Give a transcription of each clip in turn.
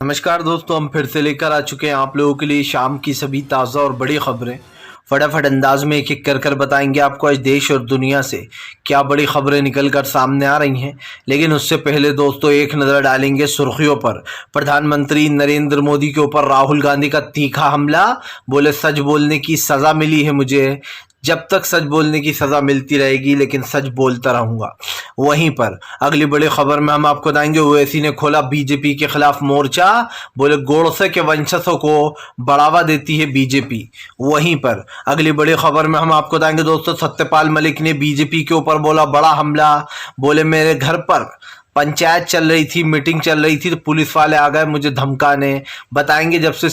नमस्कार दोस्तों, हम फिर से लेकर आ चुके हैं आप लोगों के लिए शाम की सभी ताज़ा और बड़ी खबरें। फटाफट अंदाज में एक एक कर बताएंगे आपको आज देश और दुनिया से क्या बड़ी खबरें निकल कर सामने आ रही हैं। लेकिन उससे पहले दोस्तों एक नज़र डालेंगे सुर्खियों पर। प्रधानमंत्री नरेंद्र मोदी के ऊपर राहुल गांधी का तीखा हमला। बोले सच बोलने की सज़ा मिली है मुझे, जब तक सच बोलने की सज़ा मिलती रहेगी लेकिन सच बोलता रहूँगा। वहीं पर अगली बड़ी खबर में हम आपको बताएंगे ओवैसी ने खोला बीजेपी के खिलाफ मोर्चा। बोले गोडसे के वंशजों को बढ़ावा देती है बीजेपी। वहीं पर अगली बड़ी खबर में हम आपको बताएंगे दोस्तों सत्यपाल मलिक ने बीजेपी के ऊपर बोला बड़ा हमला। बोले मेरे घर पर पंचायत चल रही थी, मीटिंग चल रही थी तो पुलिस वाले आ गए मुझे धमकाने। बताएंगे जब से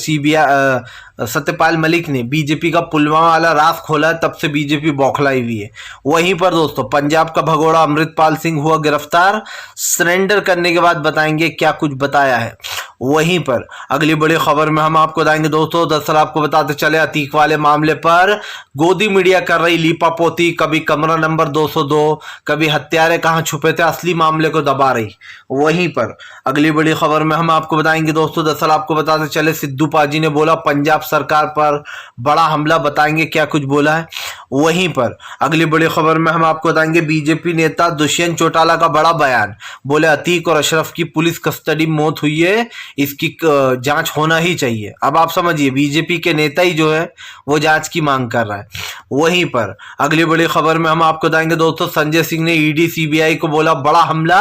सत्यपाल मलिक ने बीजेपी का पुलवामा वाला राज खोला है तब से बीजेपी बौखलाई हुई है। वहीं पर दोस्तों पंजाब का भगोड़ा अमृतपाल सिंह हुआ गिरफ्तार। सरेंडर करने के बाद बताएंगे क्या कुछ बताया है। वहीं पर अगली बड़ी खबर में हम आपको बताएंगे दोस्तों, दरअसल आपको बताते चले अतीक वाले मामले पर गोदी मीडिया कर रही लीपापोती। कभी कमरा नंबर 202, कभी हत्यारे कहाँ छुपे थे, असली मामले को दबा रही। वहीं पर अगली बड़ी खबर में हम आपको बताएंगे दोस्तों, दरअसल आपको बताते चले सिद्धू पाजी ने बोला पंजाब सरकार पर बड़ा हमला। बताएंगे क्या कुछ बोला है। वहीं पर अगली बड़ी खबर में हम आपको बताएंगे बीजेपी नेता दुष्यंत चौटाला का बड़ा बयान। बोले अतीक और अशरफ की पुलिस कस्टडी मौत हुई है, इसकी जांच होना ही चाहिए। अब आप समझिए बीजेपी के नेता ही जो है वो जांच की मांग कर रहा है। वहीं पर अगली बड़ी खबर में हम आपको बताएंगे दोस्तों संजय सिंह ने ईडी सीबीआई को बोला बड़ा हमला।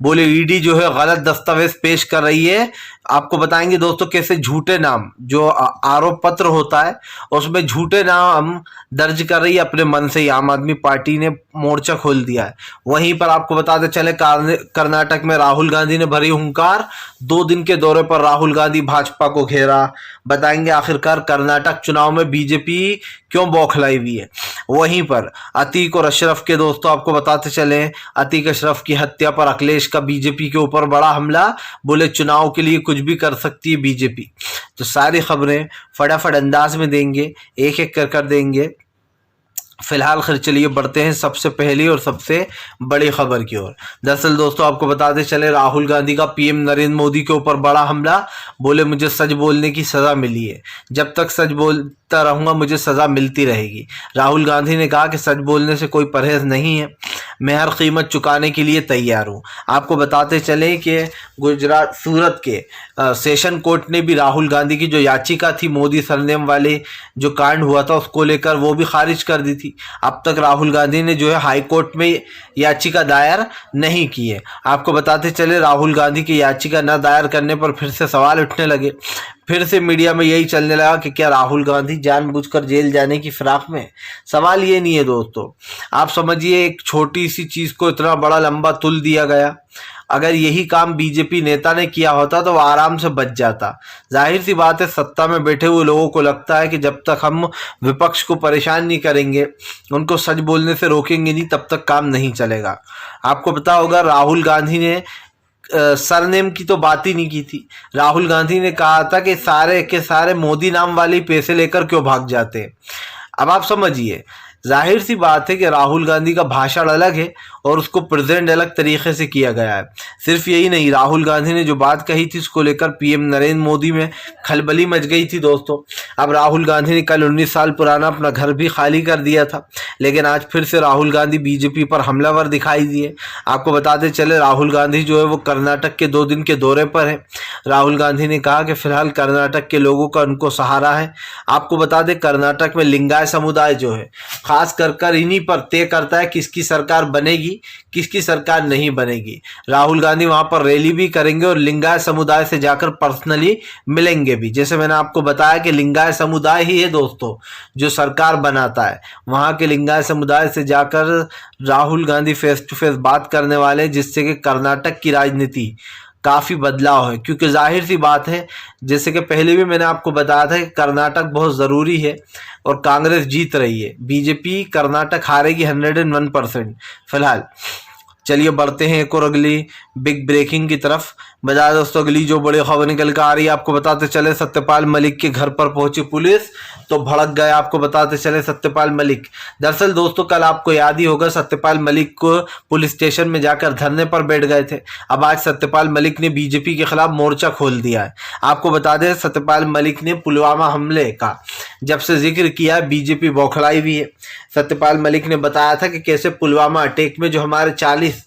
बोले ईडी जो है गलत दस्तावेज पेश कर रही है। आपको बताएंगे दोस्तों कैसे झूठे नाम जो आरोप पत्र होता है उसमें झूठे नाम दर्ज कर रही है अपने मन से ही। आम आदमी पार्टी ने मोर्चा खोल दिया है। वहीं पर आपको बताते चले कर्नाटक में राहुल गांधी ने भरी हुंकार। 2 दिन के दौरे पर राहुल गांधी भाजपा को घेरा। बताएंगे आखिरकार कर्नाटक चुनाव में बीजेपी क्यों बौखलाई हुई है। वहीं पर अतीक और अशरफ के दोस्तों आपको बताते चले अतीक अशरफ की हत्या पर अखिलेश का बीजेपी के ऊपर बड़ा हमला। बोले चुनाव के लिए कुछ भी कर सकती है बीजेपी। तो सारी खबरें फटाफट अंदाज में देंगे, एक एक कर देंगे। फिलहाल खैर चलिए बढ़ते हैं सबसे पहली और सबसे बड़ी खबर की ओर। दरअसल दोस्तों आपको बताते चले राहुल गांधी का पीएम नरेंद्र मोदी के ऊपर बड़ा हमला। बोले मुझे सच बोलने की सज़ा मिली है, जब तक सच बोलता रहूँगा मुझे सज़ा मिलती रहेगी। राहुल गांधी ने कहा कि सच बोलने से कोई परहेज नहीं है, मैं हर कीमत चुकाने के लिए तैयार हूँ। आपको बताते चले कि गुजरात सूरत के सेशन कोर्ट ने भी राहुल गांधी की जो याचिका थी मोदी सरनेम वाले जो कांड हुआ था उसको लेकर वो भी खारिज कर दी थी। अब तक राहुल गांधी ने जो है हाई कोर्ट में याचिका दायर नहीं की है। आपको बताते चले राहुल गांधी की याचिका न दायर करने पर फिर से सवाल उठने लगे। फिर से मीडिया में यही चलने लगा कि क्या राहुल गांधी जानबूझकर जेल जाने की फिराक में। सवाल ये नहीं है दोस्तों, आप समझिए एक छोटी सी चीज को इतना बड़ा लंबा तुल दिया गया। अगर यही काम बीजेपी नेता ने किया होता तो वो आराम से बच जाता। जाहिर सी बात है सत्ता में बैठे हुए लोगों को लगता है कि जब तक हम विपक्ष को परेशान नहीं करेंगे, उनको सच बोलने से रोकेंगे नहीं, तब तक काम नहीं चलेगा। आपको पता होगा राहुल गांधी ने सरनेम की तो बात ही नहीं की थी। राहुल गांधी ने कहा था कि सारे के सारे मोदी नाम वाले पैसे लेकर क्यों भाग जाते हैं। अब आप समझिए जाहिर सी बात है कि राहुल गांधी का भाषण अलग है और उसको प्रेजेंट अलग तरीके से किया गया है। सिर्फ यही नहीं, राहुल गांधी ने जो बात कही थी उसको लेकर पीएम नरेंद्र मोदी में खलबली मच गई थी दोस्तों। अब राहुल गांधी ने कल 19 साल पुराना अपना घर भी खाली कर दिया था, लेकिन आज फिर से राहुल गांधी बीजेपी पर हमलावर दिखाई दिए। आपको बताते चले राहुल गांधी जो है वो कर्नाटक के 2 दिन के दौरे पर है। राहुल गांधी ने कहा कि फिलहाल कर्नाटक के लोगों का उनको सहारा है। आपको बता दें कर्नाटक में लिंगायत समुदाय जो है खास कर इन्हीं पर तय करता है किसकी सरकार बनेगी किसकी सरकार नहीं बनेगी। राहुल गांधी वहां पर रैली भी करेंगे और लिंगायत समुदाय से जाकर पर्सनली मिलेंगे भी। जैसे मैंने आपको बताया कि लिंगायत समुदाय ही है दोस्तों जो सरकार बनाता है। वहां के लिंगायत समुदाय से जाकर Rahul Gandhi face to face बात करने वाले, जिससे कि कर्नाटक की राजनीति काफ़ी बदलाव है। क्योंकि जाहिर सी बात है जैसे कि पहले भी मैंने आपको बताया था कि कर्नाटक बहुत ज़रूरी है और कांग्रेस जीत रही है। बीजेपी कर्नाटक हारेगी 101% फिलहाल। चलिए बढ़ते हैं एक और अगली बिग ब्रेकिंग की तरफ। बता दोस्तों अगली जो बड़ी खबर निकल कर आ रही है, आपको बताते चले सत्यपाल मलिक के घर पर पहुंची पुलिस तो भड़क गए। आपको बताते चले सत्यपाल मलिक, दरअसल दोस्तों कल आपको याद ही होगा सत्यपाल मलिक को पुलिस स्टेशन में जाकर धरने पर बैठ गए थे। अब आज सत्यपाल मलिक ने बीजेपी के खिलाफ मोर्चा खोल दिया है। आपको बता दें सत्यपाल मलिक ने पुलवामा हमले का जब से जिक्र किया बीजेपी बौखलाई भी है। सत्यपाल मलिक ने बताया था कि कैसे पुलवामा अटैक में जो हमारे 40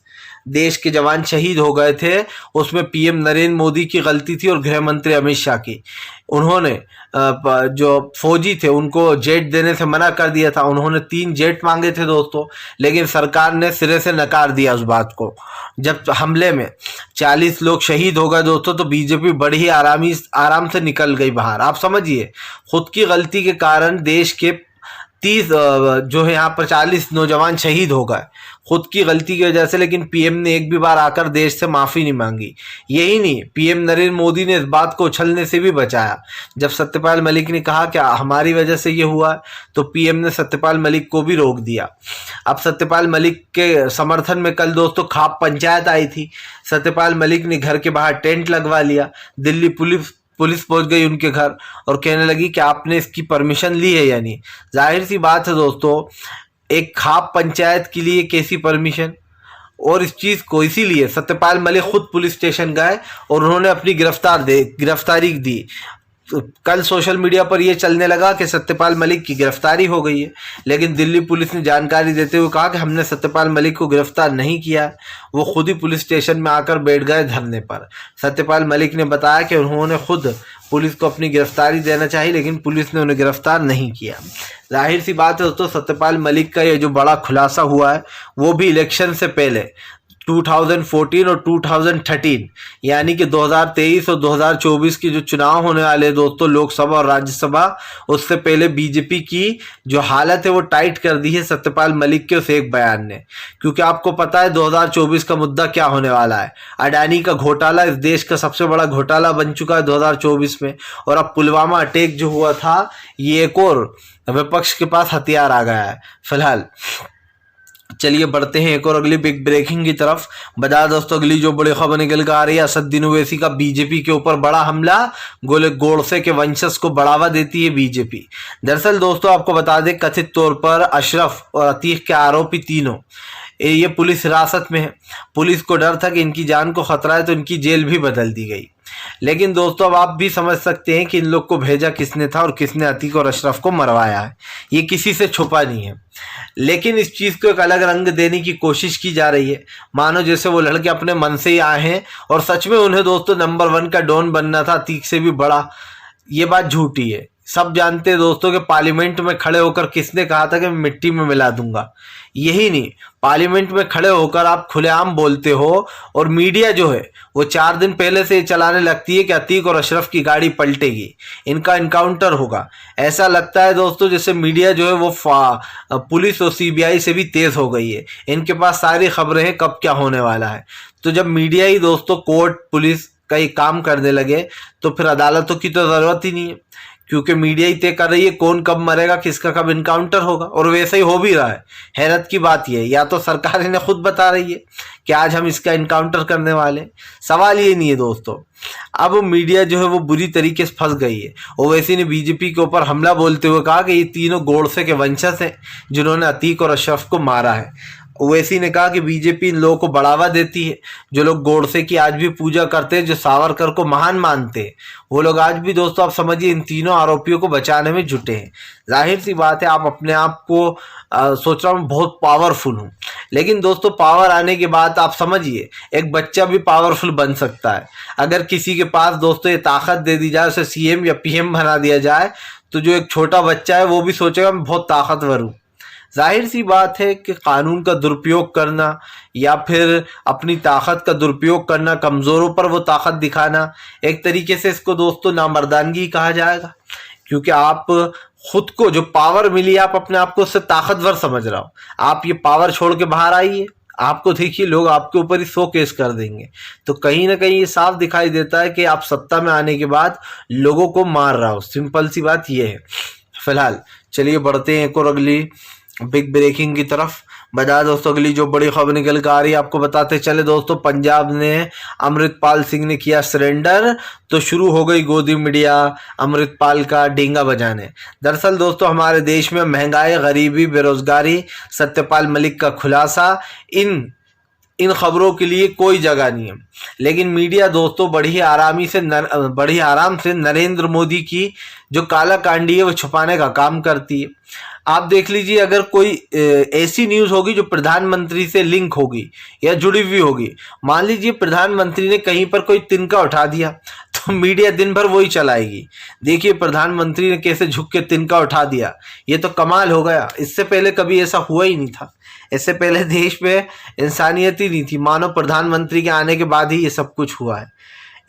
देश के जवान शहीद हो गए थे उसमें पीएम नरेंद्र मोदी की गलती थी और गृह मंत्री अमित शाह की। उन्होंने जो फौजी थे उनको जेट देने से मना कर दिया था। उन्होंने 3 जेट मांगे थे दोस्तों, लेकिन सरकार ने सिरे से नकार दिया उस बात को। जब हमले में 40 लोग शहीद हो गए दोस्तों तो बीजेपी बड़ी ही आराम से निकल गई बाहर। आप समझिए खुद की गलती के कारण देश के 30 जो है यहाँ पर 40 नौजवान शहीद हो गए खुद की गलती की वजह से, लेकिन पीएम ने एक भी बार आकर देश से माफी नहीं मांगी। यही नहीं, पीएम नरेंद्र मोदी ने इस बात को उछलने से भी बचाया। जब सत्यपाल मलिक ने कहा कि हमारी वजह से ये हुआ तो पीएम ने सत्यपाल मलिक को भी रोक दिया। अब सत्यपाल मलिक के समर्थन में कल दोस्तों खाप पंचायत आई थी। सत्यपाल मलिक ने घर के बाहर टेंट लगवा लिया। दिल्ली पुलिस पहुंच गई उनके घर और कहने लगी कि आपने इसकी परमिशन ली है या नहीं। जाहिर सी बात है दोस्तों, एक खाप पंचायत के लिए कैसी परमिशन, और इस चीज को इसीलिए सत्यपाल मलिक खुद पुलिस स्टेशन गए और उन्होंने अपनी गिरफ्तारी दी। तो कल सोशल मीडिया पर यह चलने लगा कि सत्यपाल मलिक की गिरफ्तारी हो गई है, लेकिन दिल्ली पुलिस ने जानकारी देते हुए कहा कि हमने सत्यपाल मलिक को गिरफ्तार नहीं किया। वो खुद ही पुलिस स्टेशन में आकर बैठ गए धरने पर। सत्यपाल मलिक ने बताया कि उन्होंने खुद पुलिस को अपनी गिरफ्तारी देना चाहिए, लेकिन पुलिस ने उन्हें गिरफ्तार नहीं किया। जाहिर सी बात है दोस्तों सत्यपाल मलिक का ये जो बड़ा खुलासा हुआ है वो भी इलेक्शन से पहले 2014 और 2013 यानी कि 2023 और 2024 के जो चुनाव होने वाले दोस्तों लोकसभा और राज्यसभा, उससे पहले बीजेपी की जो हालत है वो टाइट कर दी है सत्यपाल मलिक के उस एक बयान ने। क्योंकि आपको पता है 2024 का मुद्दा क्या होने वाला है। अडानी का घोटाला इस देश का सबसे बड़ा घोटाला बन चुका है 2024 में, और अब पुलवामा अटैक जो हुआ था ये एक और विपक्ष के पास हथियार आ गया है फिलहाल। चलिए बढ़ते हैं एक और अगली बिग ब्रेकिंग की तरफ। बता दोस्तों अगली जो बड़ी खबर निकल कर आ रही है, असदुद्दीन ओवैसी का बीजेपी के ऊपर बड़ा हमला, गोडसे के वंशज को बढ़ावा देती है बीजेपी। दरअसल दोस्तों आपको बता दें कथित तौर पर अशरफ और अतीक के आरोपी तीनों ये पुलिस हिरासत में है। पुलिस को डर था कि इनकी जान को खतरा है तो इनकी जेल भी बदल दी गई। लेकिन दोस्तों अब आप भी समझ सकते हैं कि इन लोग को भेजा किसने था और किसने अतीक और अशरफ को मरवाया है। ये किसी से छुपा नहीं है, लेकिन इस चीज को एक अलग रंग देने की कोशिश की जा रही है, मानो जैसे वो लड़के अपने मन से ही आए हैं और सच में उन्हें दोस्तों नंबर 1 का डॉन बनना था, अतीक से भी बड़ा। ये बात झूठी है। सब जानते हैं दोस्तों कि पार्लियामेंट में खड़े होकर किसने कहा था कि मैं मिट्टी में मिला दूंगा। यही नहीं, पार्लियामेंट में खड़े होकर आप खुलेआम बोलते हो और मीडिया जो है वो 4 दिन पहले से चलाने लगती है कि अतीक और अशरफ की गाड़ी पलटेगी, इनका इनकाउंटर होगा। ऐसा लगता है दोस्तों जैसे मीडिया जो है वो पुलिस और सीबीआई से भी तेज हो गई है। इनके पास सारी खबरें हैं कब क्या होने वाला है। तो जब मीडिया ही दोस्तों कोर्ट पुलिस का ये काम करने लगे तो फिर अदालतों की तो जरूरत ही नहीं है, क्योंकि मीडिया ही तय कर रही है कौन कब मरेगा, किसका कब इनकाउंटर होगा, और वैसे ही हो भी रहा है। हैरत की बात यह है, या तो सरकार इन्हें खुद बता रही है कि आज हम इसका इनकाउंटर करने वाले हैं। सवाल ये नहीं है दोस्तों। अब मीडिया जो है वो बुरी तरीके से फंस गई है। ओवैसी ने बीजेपी के ऊपर हमला बोलते हुए कहा कि ये तीनों गोडसे के वंशज हैं जिन्होंने अतीक और अशरफ को मारा है। ओवैसी ने कहा कि बीजेपी इन लोगों को बढ़ावा देती है। जो लोग गोडसे की आज भी पूजा करते हैं, जो सावरकर को महान मानते हैं, वो लोग आज भी दोस्तों आप समझिए इन तीनों आरोपियों को बचाने में जुटे हैं। जाहिर सी बात है आप अपने आप को सोच रहा हूँ बहुत पावरफुल हूँ, लेकिन दोस्तों पावर आने के बाद आप समझिए एक बच्चा भी पावरफुल बन सकता है। अगर किसी के पास दोस्तों ये ताकत दे दी जाए, उसे सीएम या पीएम बना दिया जाए, तो जो एक छोटा बच्चा है वो भी सोचेगा मैं बहुत ताकतवर हूँ। जाहिर सी बात है कि कानून का दुरुपयोग करना या फिर अपनी ताकत का दुरुपयोग करना, कमजोरों पर वो ताकत दिखाना, एक तरीके से इसको दोस्तों नामर्दानगी कहा जाएगा। क्योंकि आप खुद को जो पावर मिली आप अपने आप को उससे ताकतवर समझ रहा हो। आप ये पावर छोड़ के बाहर आइए, आपको देखिए लोग आपके ऊपर ही 100 केस कर देंगे। तो कहीं ना कहीं ये साफ दिखाई देता है कि आप सत्ता में आने के बाद लोगों को मार रहा हो। सिंपल सी बात ये है। फिलहाल चलिए बढ़ते हैं एक और अगली बिग ब्रेकिंग की तरफ। बता दोस्तों अगली जो बड़ी खबर निकल कर आ रही है आपको बताते चले दोस्तों, पंजाब ने अमृतपाल सिंह ने किया सरेंडर, तो शुरू हो गई गोदी मीडिया अमृतपाल का डेंगा बजाने। दरअसल दोस्तों हमारे देश में महंगाई, गरीबी, बेरोजगारी, सत्यपाल मलिक का खुलासा, इन खबरों के लिए कोई जगह नहीं है। लेकिन मीडिया दोस्तों बड़ी आराम से नरेंद्र मोदी की जो काला कांडी है वो छुपाने का काम करती है। आप देख लीजिए, अगर कोई ऐसी न्यूज़ होगी जो प्रधानमंत्री से लिंक होगी या जुड़ी हुई होगी, मान लीजिए प्रधानमंत्री ने कहीं पर कोई तिनका उठा दिया तो मीडिया दिन भर वही चलाएगी। देखिए प्रधानमंत्री ने कैसे झुक के तिनका उठा दिया, ये तो कमाल हो गया। इससे पहले कभी ऐसा हुआ ही नहीं था। इससे पहले देश में इंसानियत ही नहीं थी, मानो प्रधानमंत्री के आने के बाद ही ये सब कुछ हुआ है।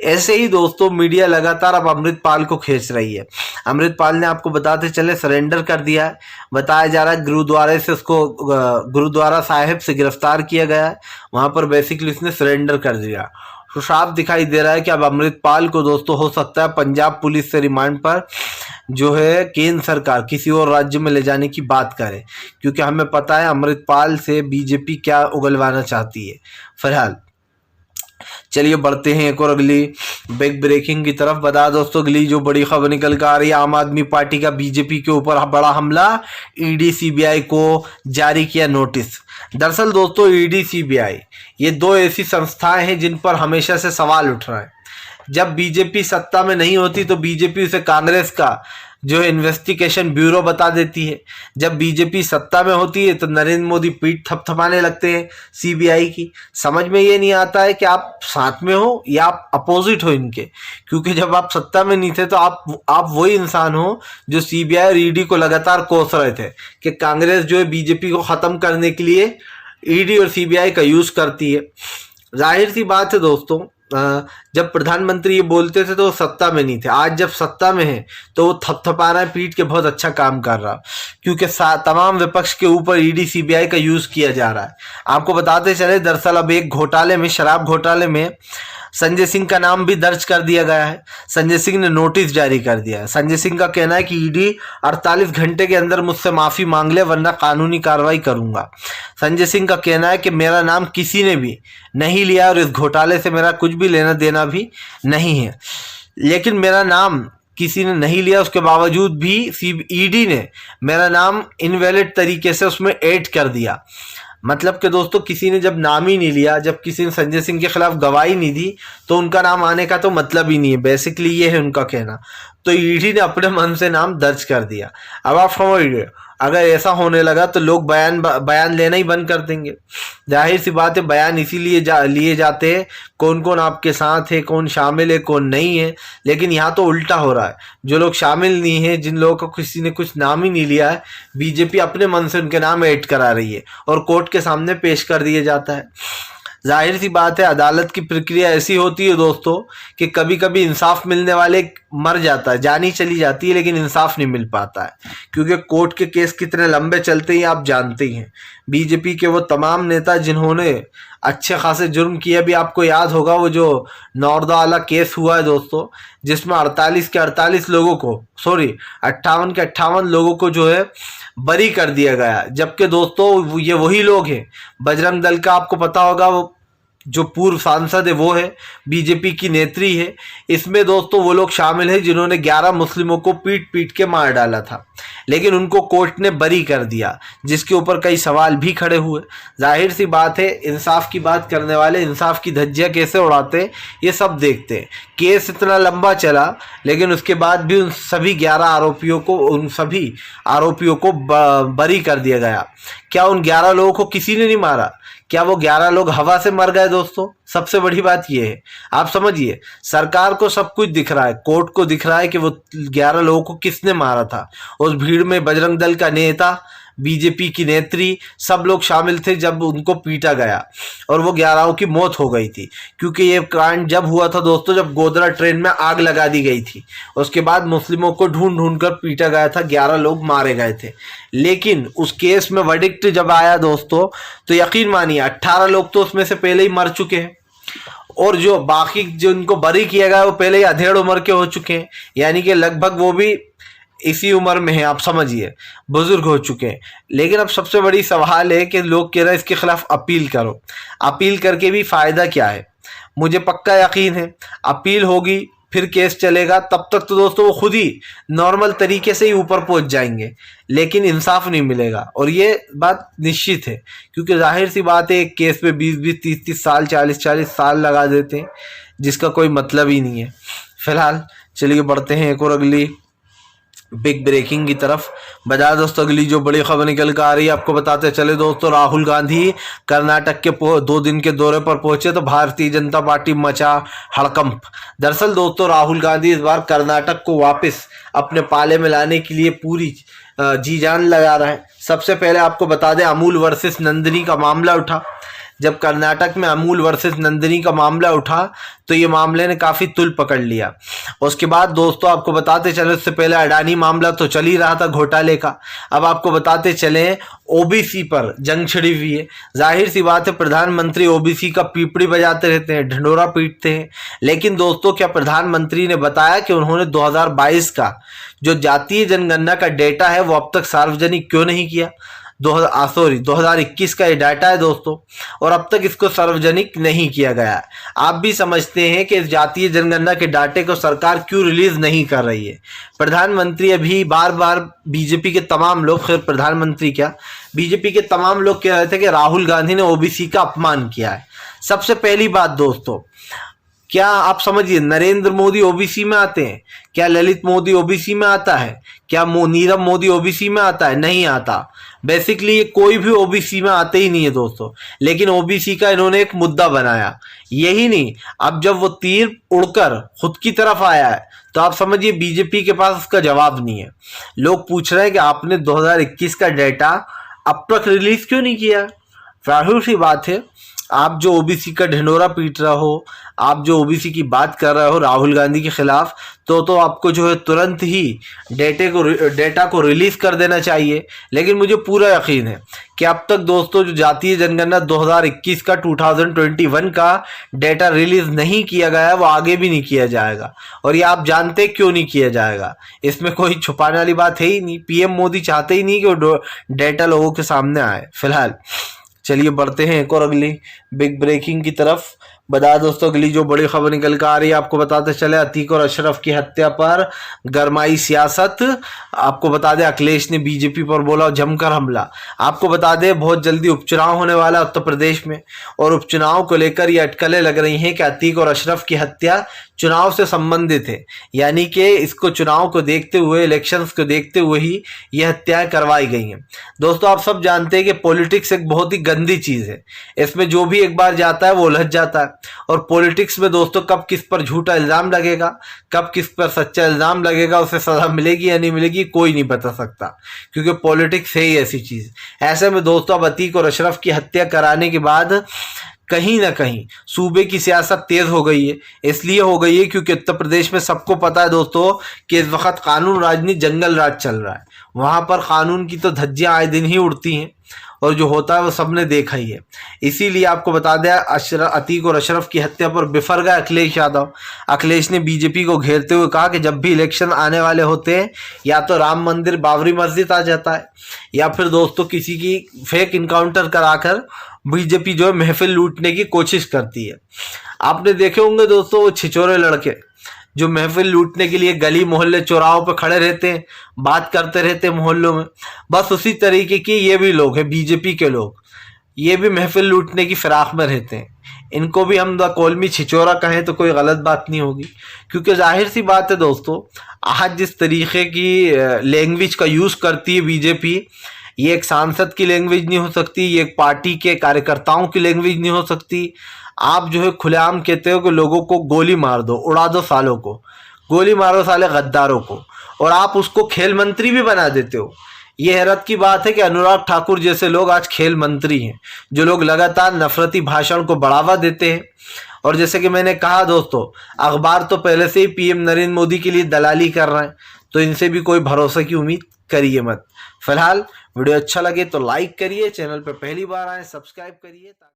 ऐसे ही दोस्तों मीडिया लगातार अब अमृतपाल को खींच रही है। अमृतपाल ने आपको बताते चले सरेंडर कर दिया है। बताया जा रहा है गुरुद्वारा साहिब से गिरफ्तार किया गया है, वहां पर बेसिकली इसने सरेंडर कर दिया। तो साफ दिखाई दे रहा है कि अब अमृतपाल को दोस्तों हो सकता है पंजाब पुलिस से रिमांड पर जो है केंद्र सरकार किसी और राज्य में ले जाने की बात करे, क्योंकि हमें पता है अमृतपाल से बीजेपी क्या उगलवाना चाहती है। फिलहाल चलिए बढ़ते हैं एक और अगली बिग ब्रेकिंग की तरफ। बता दोस्तों अगली जो बड़ी खबर निकल कर आ रही है, आम आदमी पार्टी का बीजेपी के ऊपर बड़ा हमला, ईडी सीबीआई को जारी किया नोटिस। दरअसल दोस्तों ईडी सीबीआई ये दो ऐसी संस्थाएं हैं जिन पर हमेशा से सवाल उठ रहा है। जब बीजेपी सत्ता में नहीं होती तो बीजेपी उसे कांग्रेस का जो है इन्वेस्टिगेशन ब्यूरो बता देती है। जब बीजेपी सत्ता में होती है तो नरेंद्र मोदी पीठ थपथपाने लगते हैं सीबीआई की। समझ में ये नहीं आता है कि आप साथ में हो या आप अपोजिट हो इनके, क्योंकि जब आप सत्ता में नहीं थे तो आप वही इंसान हो जो सीबीआई और ईडी को लगातार कोस रहे थे कि कांग्रेस जो है बीजेपी को खत्म करने के लिए ईडी और सीबीआई का यूज करती है। जाहिर सी बात है दोस्तों, जब प्रधानमंत्री ये बोलते थे तो वो सत्ता में नहीं थे। आज जब सत्ता में है तो वो थपथपा रहा है पीठ के, बहुत अच्छा काम कर रहा, क्योंकि तमाम विपक्ष के ऊपर ईडी सीबीआई का यूज किया जा रहा है। आपको बताते चले दरअसल अब एक घोटाले में, शराब घोटाले में संजय सिंह का नाम भी दर्ज कर दिया गया है। संजय सिंह ने नोटिस जारी कर दिया है। संजय सिंह का कहना है कि ईडी 48 घंटे के अंदर मुझसे माफी मांग ले वरना कानूनी कार्रवाई करूंगा। संजय सिंह का कहना है कि मेरा नाम किसी ने भी नहीं लिया और इस घोटाले से मेरा कुछ भी लेना देना भी नहीं है, लेकिन मेरा नाम किसी ने नहीं लिया, उसके बावजूद भी ईडी ने मेरा नाम इनवैलिड तरीके से उसमें ऐड कर दिया। मतलब कि दोस्तों किसी ने जब नाम ही नहीं लिया, जब किसी ने संजय सिंह के खिलाफ गवाही नहीं दी तो उनका नाम आने का तो मतलब ही नहीं है। बेसिकली ये है उनका कहना। तो ईडी ने अपने मन से नाम दर्ज कर दिया। अब आप समझ गए, अगर ऐसा होने लगा तो लोग बयान लेना ही बंद कर देंगे। जाहिर सी बात है, बयान इसीलिए लिए जाते हैं कौन कौन आपके साथ है, कौन शामिल है, कौन नहीं है। लेकिन यहाँ तो उल्टा हो रहा है, जो लोग शामिल नहीं है, जिन लोगों का किसी ने कुछ नाम ही नहीं लिया है, बीजेपी अपने मन से उनके नाम ऐड करा रही है और कोर्ट के सामने पेश कर दिया जाता है। जाहिर सी बात है, अदालत की प्रक्रिया ऐसी होती है दोस्तों कि कभी कभी इंसाफ मिलने वाले मर जाता है, जान ही चली जाती है, लेकिन इंसाफ नहीं मिल पाता है, क्योंकि कोर्ट के केस कितने लंबे चलते हैं आप जानते ही हैं। बीजेपी के वो तमाम नेता जिन्होंने अच्छे खासे जुर्म किए, भी आपको याद होगा वो जो नौरदा वाला केस हुआ है दोस्तों, जिसमें 48 के 48 लोगों को, सॉरी 58 के 58 लोगों को जो है बरी कर दिया गया। जबकि दोस्तों ये वही लोग हैं, बजरंग दल का आपको पता होगा वो जो पूर्व सांसद है वो है, बीजेपी की नेत्री है। इसमें दोस्तों वो लोग शामिल हैं जिन्होंने 11 मुस्लिमों को पीट पीट के मार डाला था, लेकिन उनको कोर्ट ने बरी कर दिया, जिसके ऊपर कई सवाल भी खड़े हुए। जाहिर सी बात है, इंसाफ की बात करने वाले इंसाफ की धज्जियां कैसे उड़ाते ये सब देखते हैं। केस इतना लंबा चला, लेकिन उसके बाद भी उन सभी 11 आरोपियों को बरी कर दिया गया। क्या उन 11 लोगों को किसी ने नहीं मारा? क्या वो 11 लोग हवा से मर गए? दोस्तों सबसे बड़ी बात ये है, आप समझिए, सरकार को सब कुछ दिख रहा है, कोर्ट को दिख रहा है कि वो 11 लोगों को किसने मारा था। उस भीड़ में बजरंग दल का नेता, बीजेपी की नेत्री, सब लोग शामिल थे जब उनको पीटा गया और वो 11 की मौत हो गई थी। क्योंकि ये कांड जब हुआ था दोस्तों, जब गोधरा ट्रेन में आग लगा दी गई थी, उसके बाद मुस्लिमों को ढूंढ ढूंढ कर पीटा गया था, 11 लोग मारे गए थे। लेकिन उस केस में वर्डिक्ट जब आया दोस्तों, तो यकीन मानिए 18 लोग तो उसमें से पहले ही मर चुके हैं, और जो बाकी जो उनको बरी किया गया वो पहले ही अधेड़ उम्र के हो चुके हैं, यानी कि लगभग वो भी इसी उम्र में है, आप समझिए, बुजुर्ग हो चुके हैं। लेकिन अब सबसे बड़ी सवाल है कि लोग कह रहे हैं इसके खिलाफ अपील करो। अपील करके भी फायदा क्या है? मुझे पक्का यकीन है अपील होगी फिर केस चलेगा, तब तक तो दोस्तों वो खुद ही नॉर्मल तरीके से ही ऊपर पहुंच जाएंगे, लेकिन इंसाफ नहीं मिलेगा। और ये बात निश्चित है, क्योंकि जाहिर सी बात है एक केस पे 20-20, 30-30 साल, 40-40 साल लगा देते हैं, जिसका कोई मतलब ही नहीं है। फिलहाल चलिए बढ़ते हैं एक और अगली बिग ब्रेकिंग की तरफ। बता दोस्तों अगली जो बड़ी खबर निकल कर आ रही है, आपको बताते चले दोस्तों, राहुल गांधी कर्नाटक के 2 दिन के दौरे पर पहुंचे तो भारतीय जनता पार्टी मचा हड़कंप। दरअसल दोस्तों राहुल गांधी इस बार कर्नाटक को वापस अपने पाले में लाने के लिए पूरी जी जान लगा रहे हैं। सबसे पहले आपको बता दें अमूल वर्सेस नंदिनी का मामला उठा। जब कर्नाटक में अमूल वर्सेस नंदिनी का मामला उठा तो ये मामले ने काफ़ी तुल पकड़ लिया। उसके बाद दोस्तों आपको बताते चले, उससे पहले अडानी मामला तो चल ही रहा था घोटाले का। अब आपको बताते चले ओबीसी पर जंग छिड़ी हुई है। जाहिर सी बात है प्रधानमंत्री ओबीसी का पीपड़ी बजाते रहते हैं, ढिंढोरा पीटते हैं, लेकिन दोस्तों क्या प्रधानमंत्री ने बताया कि उन्होंने 2022 का जो जातीय जनगणना का डेटा है वो अब तक सार्वजनिक क्यों नहीं किया? 2021 का ये डाटा है दोस्तों, और अब तक इसको सार्वजनिक नहीं किया गया है। आप भी समझते हैं कि इस जातीय जनगणना के डाटे को सरकार क्यों रिलीज नहीं कर रही है। प्रधानमंत्री अभी बार बार बीजेपी के तमाम लोग, खैर प्रधानमंत्री क्या, बीजेपी के तमाम लोग कह रहे थे कि राहुल गांधी ने ओबीसी का अपमान किया है। सबसे पहली बात दोस्तों, क्या आप समझिए नरेंद्र मोदी ओबीसी में आते हैं? क्या ललित मोदी ओबीसी में आता है? क्या नीरव मोदी ओबीसी में आता है? नहीं आता। बेसिकली ये कोई भी ओबीसी में आते ही नहीं है दोस्तों, लेकिन ओबीसी का इन्होंने एक मुद्दा बनाया। यही नहीं, अब जब वो तीर उड़कर खुद की तरफ आया है तो आप समझिए बीजेपी के पास उसका जवाब नहीं है। लोग पूछ रहे हैं कि आपने 2021 का डेटा अब तक रिलीज क्यों नहीं किया? जाहिर सी बात है, आप जो ओबीसी का ढिंढोरा पीट रहे हो, आप जो ओबीसी की बात कर रहे हो राहुल गांधी के खिलाफ, तो आपको जो है तुरंत ही डेटा को रिलीज कर देना चाहिए। लेकिन मुझे पूरा यकीन है कि अब तक दोस्तों जो जातीय जनगणना 2021 का 2021 का डेटा रिलीज नहीं किया गया है वो आगे भी नहीं किया जाएगा। और ये आप जानते क्यों नहीं किया जाएगा, इसमें कोई छुपाने वाली बात है ही नहीं। पीएम मोदी चाहते ही नहीं कि वो डेटा लोगों के सामने आए। फिलहाल चलिए बढ़ते हैं एक और अगली बिग ब्रेकिंग की तरफ। बता दोस्तों अगली जो बड़ी खबर निकल कर आ रही है, आपको बताते चले अतीक और अशरफ की हत्या पर गरमाई सियासत। आपको बता दें अखिलेश ने बीजेपी पर बोला जमकर हमला। आपको बता दें बहुत जल्दी उपचुनाव होने वाला उत्तर प्रदेश में, और उपचुनाव को लेकर ये अटकलें लग रही हैं कि अतीक और अशरफ की हत्या चुनाव से संबंधित है, यानी कि इसको चुनाव को देखते हुए, इलेक्शंस को देखते हुए ही ये हत्याएं करवाई गई हैं। दोस्तों आप सब जानते हैं कि पॉलिटिक्स एक बहुत ही गंदी चीज़ है, इसमें जो भी एक बार जाता है वो उलझ जाता है। और पॉलिटिक्स में दोस्तों कब किस पर झूठा इल्ज़ाम लगेगा, कब किस पर सच्चा इल्ज़ाम लगेगा, उसे सज़ा मिलेगी या नहीं मिलेगी कोई नहीं बता सकता, क्योंकि पॉलिटिक्स है ही ऐसी चीज़। ऐसे में दोस्तों अब अतीक और अशरफ की हत्या कराने के बाद कहीं ना कहीं सूबे की सियासत तेज हो गई है। इसलिए हो गई है क्योंकि उत्तर प्रदेश में सबको पता है दोस्तों कि इस वक्त कानून राज नहीं जंगल राज चल रहा है। वहां पर कानून की तो धज्जियां आए दिन ही उड़ती हैं, और जो होता है वो सबने देखा ही है। इसीलिए आपको बता दें अतीक और अशरफ की हत्या पर बिफर गए अखिलेश यादव। अखिलेश ने बीजेपी को घेरते हुए कहा कि जब भी इलेक्शन आने वाले होते हैं या तो राम मंदिर बाबरी मस्जिद आ जाता है, या फिर दोस्तों किसी की फेक इनकाउंटर कराकर बीजेपी जो है महफिल लूटने की कोशिश करती है। आपने देखे होंगे दोस्तों वो छिछोरे लड़के जो महफिल लूटने के लिए गली मोहल्ले चौराहों पर खड़े रहते हैं, बात करते रहते हैं मोहल्लों में। बस उसी तरीके के ये भी लोग हैं, बीजेपी के लोग, ये भी महफिल लूटने की फिराक में रहते हैं। इनको भी हम द कौलमी छिचोरा कहें तो कोई गलत बात नहीं होगी, क्योंकि जाहिर सी बात है दोस्तों आज जिस तरीके की लैंग्वेज का यूज़ करती है बीजेपी, ये एक सांसद की लैंग्वेज नहीं हो सकती, ये एक पार्टी के कार्यकर्ताओं की लैंग्वेज नहीं हो सकती। आप जो है खुलेआम कहते हो कि लोगों को गोली मार दो, उड़ा दो सालों को, गोली मारो साले गद्दारों को, और आप उसको खेल मंत्री भी बना देते हो। ये हैरत की बात है कि अनुराग ठाकुर जैसे लोग आज खेल मंत्री हैं, जो लोग लगातार नफरती भाषण को बढ़ावा देते हैं। और जैसे कि मैंने कहा दोस्तों, अखबार तो पहले से ही पीएम नरेंद्र मोदी के लिए दलाली कर रहे हैं, तो इनसे भी कोई भरोसे की उम्मीद करिए मत। फिलहाल वीडियो अच्छा लगे तो लाइक करिए, चैनल पर पहली बार आए सब्सक्राइब करिए।